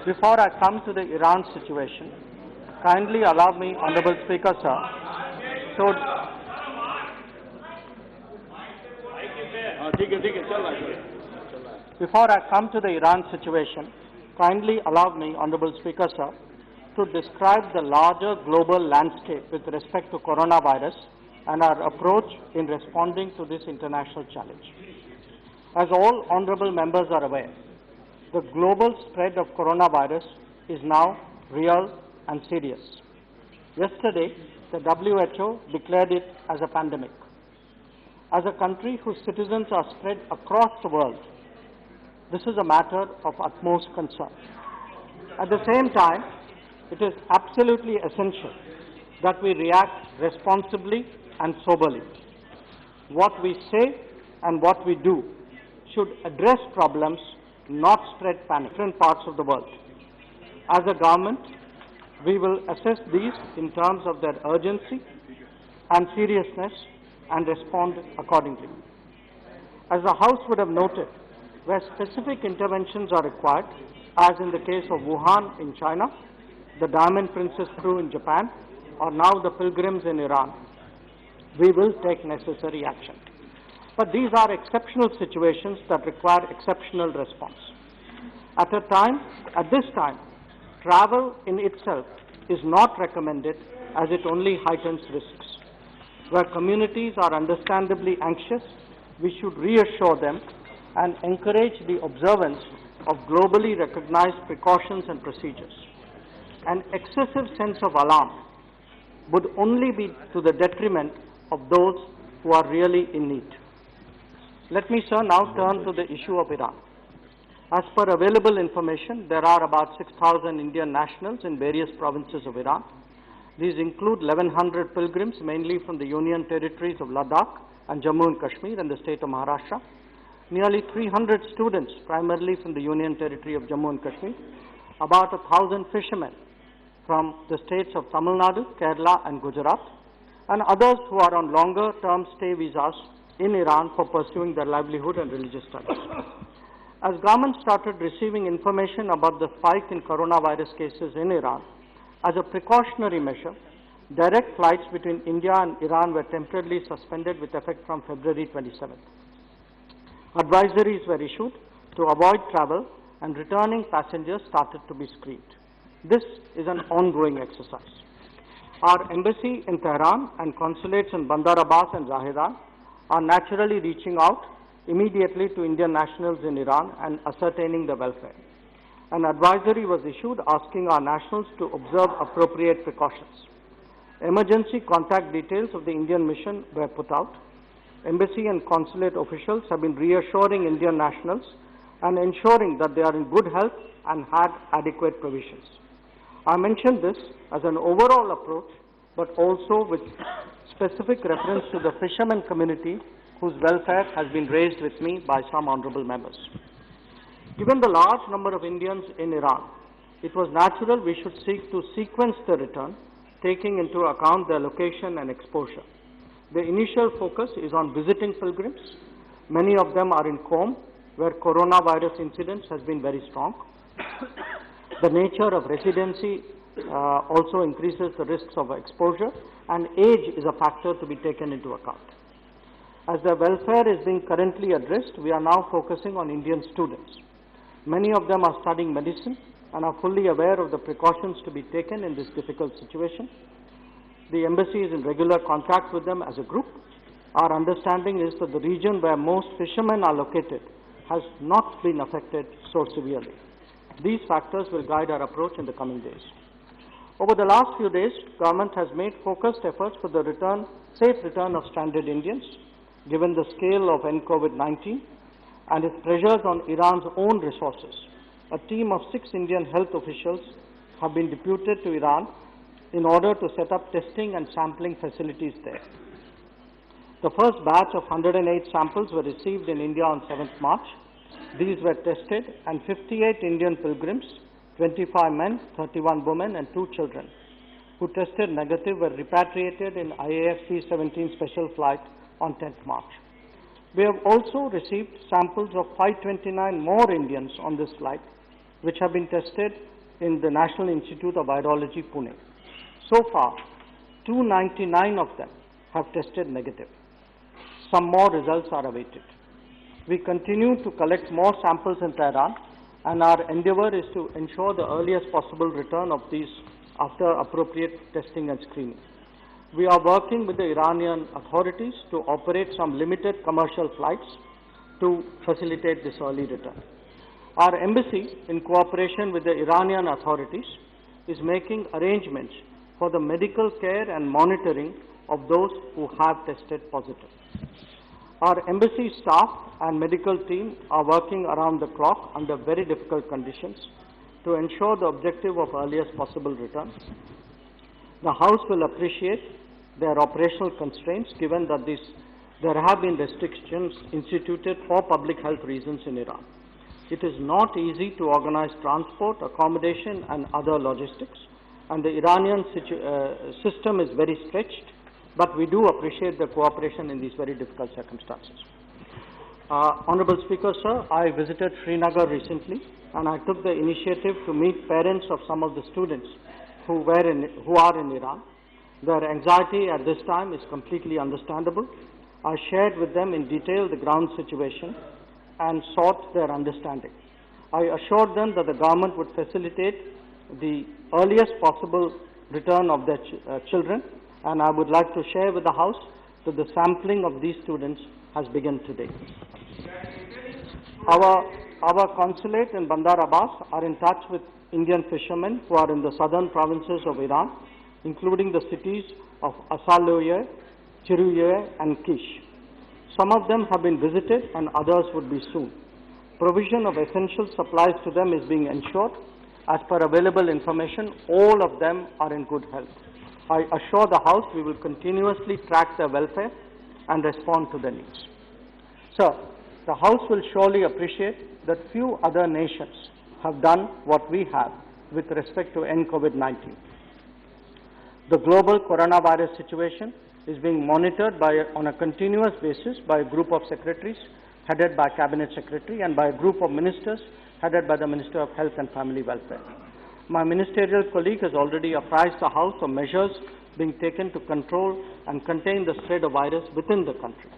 Before I come to the Iran situation, kindly allow me, Honorable Speaker, sir, before I come to the Iran situation, kindly allow me, Honorable Speaker, sir, to describe the larger global landscape with respect to coronavirus and our approach in responding to this international challenge. As all honorable members are aware, the global spread of coronavirus is now real and serious. Yesterday, the WHO declared it as a pandemic. As a country whose citizens are spread across the world, this is a matter of utmost concern. At the same time, it is absolutely essential that we react responsibly and soberly. What we say and what we do should address problems, not spread panic in different parts of the world. As a government, we will assess these in terms of their urgency and seriousness and respond accordingly. As the House would have noted, where specific interventions are required, as in the case of Wuhan in China, the Diamond Princess crew in Japan, or now the pilgrims in Iran, we will take necessary action. But these are exceptional situations that require exceptional response. At this time, travel in itself is not recommended as it only heightens risks. Where communities are understandably anxious, we should reassure them and encourage the observance of globally recognized precautions and procedures. An excessive sense of alarm would only be to the detriment of those who are really in need. Let me, sir, now turn to the issue of Iran. As per available information, there are about 6,000 Indian nationals in various provinces of Iran. These include 1,100 pilgrims, mainly from the Union territories of Ladakh and Jammu and Kashmir and the state of Maharashtra, nearly 300 students, primarily from the Union territory of Jammu and Kashmir, about 1,000 fishermen from the states of Tamil Nadu, Kerala and Gujarat, and others who are on longer-term stay visas in Iran for pursuing their livelihood and religious studies. As government started receiving information about the spike in coronavirus cases in Iran, as a precautionary measure, direct flights between India and Iran were temporarily suspended with effect from February 27th. Advisories were issued to avoid travel and returning passengers started to be screened. This is an ongoing exercise. Our embassy in Tehran and consulates in Bandar Abbas and Zahedan are naturally reaching out immediately to Indian nationals in Iran and ascertaining their welfare. An advisory was issued asking our nationals to observe appropriate precautions. Emergency contact details of the Indian mission were put out. Embassy and consulate officials have been reassuring Indian nationals and ensuring that they are in good health and had adequate provisions. I mention this as an overall approach, but also with specific reference to the fishermen community whose welfare has been raised with me by some honorable members. Given the large number of Indians in Iran, it was natural we should seek to sequence the return, taking into account their location and exposure. The initial focus is on visiting pilgrims. Many of them are in Qom, where coronavirus incidence has been very strong. The nature of residency also increases the risks of exposure, and age is a factor to be taken into account. As their welfare is being currently addressed, we are now focusing on Indian students. Many of them are studying medicine and are fully aware of the precautions to be taken in this difficult situation. The embassy is in regular contact with them as a group. Our understanding is that the region where most fishermen are located has not been affected so severely. These factors will guide our approach in the coming days. Over the last few days, government has made focused efforts for the safe return of stranded Indians, given the scale of COVID-19 and its pressures on Iran's own resources. A team of 6 Indian health officials have been deputed to Iran in order to set up testing and sampling facilities there. The first batch of 108 samples were received in India on 7th March. These were tested and 58 Indian pilgrims, 25 men, 31 women and 2 children, who tested negative were repatriated in IAF C-17 special flight on 10th March. We have also received samples of 529 more Indians on this flight, which have been tested in the National Institute of Virology, Pune. So far, 299 of them have tested negative. Some more results are awaited. We continue to collect more samples in Tehran, and our endeavor is to ensure the earliest possible return of these after appropriate testing and screening. We are working with the Iranian authorities to operate some limited commercial flights to facilitate this early return. Our embassy, in cooperation with the Iranian authorities, is making arrangements for the medical care and monitoring of those who have tested positive. Our embassy staff and medical team are working around the clock under very difficult conditions to ensure the objective of earliest possible return. The House will appreciate their operational constraints given that there have been restrictions instituted for public health reasons in Iran. It is not easy to organize transport, accommodation and other logistics, and the Iranian system is very stretched, but we do appreciate the cooperation in these very difficult circumstances. Honorable Speaker, sir, I visited Srinagar recently and I took the initiative to meet parents of some of the students who are in Iran. Their anxiety at this time is completely understandable. I shared with them in detail the ground situation and sought their understanding. I assured them that the government would facilitate the earliest possible return of their children, and I would like to share with the House that the sampling of these students has begun today. Our consulate in Bandar Abbas are in touch with Indian fishermen who are in the southern provinces of Iran, including the cities of Asaloye, Chiruye and Kish. Some of them have been visited and others would be soon. Provision of essential supplies to them is being ensured. As per available information, all of them are in good health. I assure the House we will continuously track their welfare and respond to their needs. Sir, the House will surely appreciate that few other nations have done what we have with respect to end COVID-19. The global coronavirus situation is being monitored on a continuous basis by a group of secretaries headed by Cabinet Secretary and by a group of ministers headed by the Minister of Health and Family Welfare. My ministerial colleague has already apprised the House of measures being taken to control and contain the spread of virus within the country.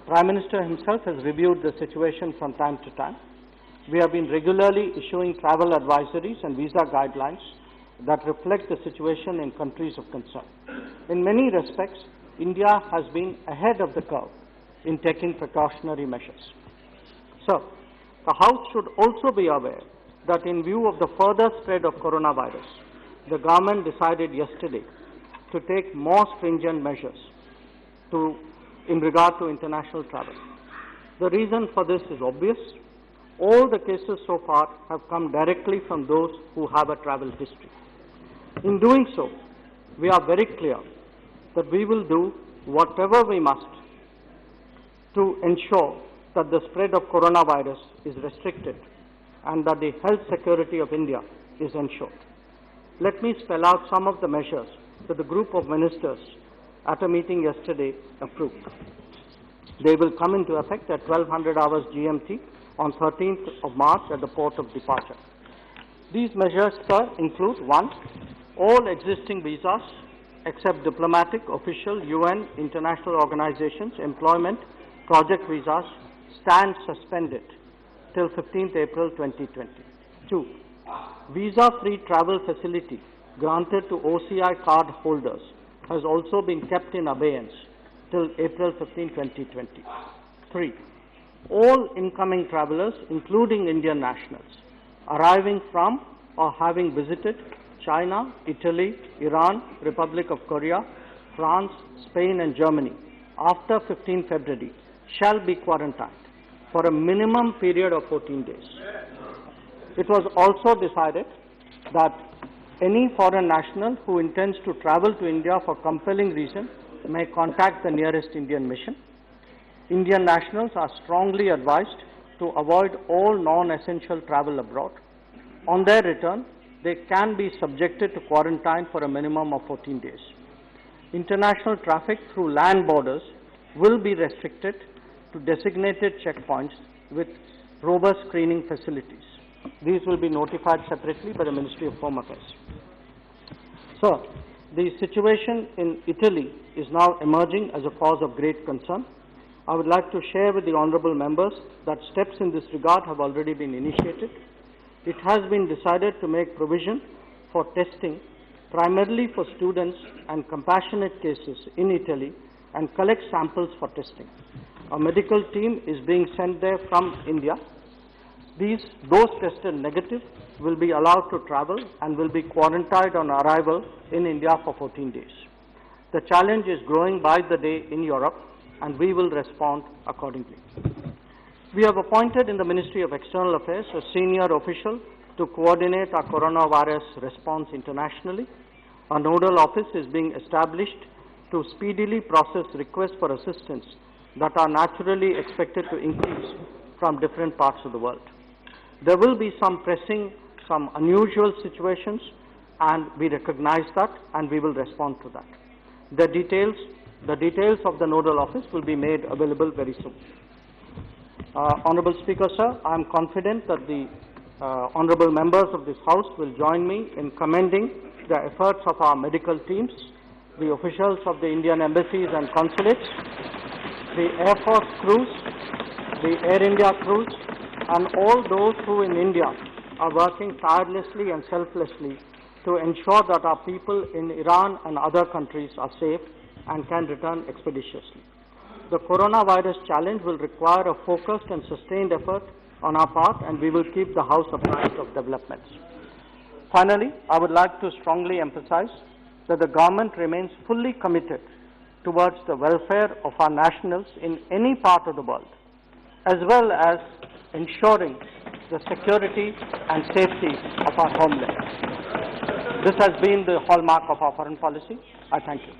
Prime Minister himself has reviewed the situation from time to time. We have been regularly issuing travel advisories and visa guidelines that reflect the situation in countries of concern. In many respects, India has been ahead of the curve in taking precautionary measures. So, the House should also be aware that in view of the further spread of coronavirus, the government decided yesterday to take more stringent measures in regard to international travel. The reason for this is obvious. All the cases so far have come directly from those who have a travel history. In doing so, we are very clear that we will do whatever we must to ensure that the spread of coronavirus is restricted and that the health security of India is ensured. Let me spell out some of the measures that the group of ministers at a meeting yesterday approved. They will come into effect at 1200 hours GMT on 13th of March at the port of departure. These measures, sir, include 1. All existing visas except diplomatic, official, UN, international organizations, employment, project visas stand suspended till 15th April 2020. 2. Visa-free travel facility granted to OCI card holders has also been kept in abeyance till April 15, 2020. 3. All incoming travelers, including Indian nationals, arriving from or having visited China, Italy, Iran, Republic of Korea, France, Spain and Germany after 15 February shall be quarantined for a minimum period of 14 days. It was also decided that any foreign national who intends to travel to India for compelling reason may contact the nearest Indian mission. Indian nationals are strongly advised to avoid all non-essential travel abroad. On their return, they can be subjected to quarantine for a minimum of 14 days. International traffic through land borders will be restricted to designated checkpoints with robust screening facilities. These will be notified separately by the Ministry of Home Affairs. Sir, the situation in Italy is now emerging as a cause of great concern. I would like to share with the honourable members that steps in this regard have already been initiated. It has been decided to make provision for testing primarily for students and compassionate cases in Italy and collect samples for testing. A medical team is being sent there from India. Those tested negative will be allowed to travel and will be quarantined on arrival in India for 14 days. The challenge is growing by the day in Europe, and we will respond accordingly. We have appointed in the Ministry of External Affairs a senior official to coordinate our coronavirus response internationally. A nodal office is being established to speedily process requests for assistance that are naturally expected to increase from different parts of the world. There will be some pressing, some unusual situations, and we recognize that and we will respond to that. The details of the nodal office will be made available very soon. Honourable Speaker, sir, I am confident that the honourable members of this House will join me in commending the efforts of our medical teams, the officials of the Indian embassies and consulates, the Air Force crews, the Air India crews, and all those who in India are working tirelessly and selflessly to ensure that our people in Iran and other countries are safe and can return expeditiously. The coronavirus challenge will require a focused and sustained effort on our part, and we will keep the House apprised of developments. Finally, I would like to strongly emphasize that the government remains fully committed towards the welfare of our nationals in any part of the world, as well as ensuring the security and safety of our homeland. This has been the hallmark of our foreign policy. I thank you.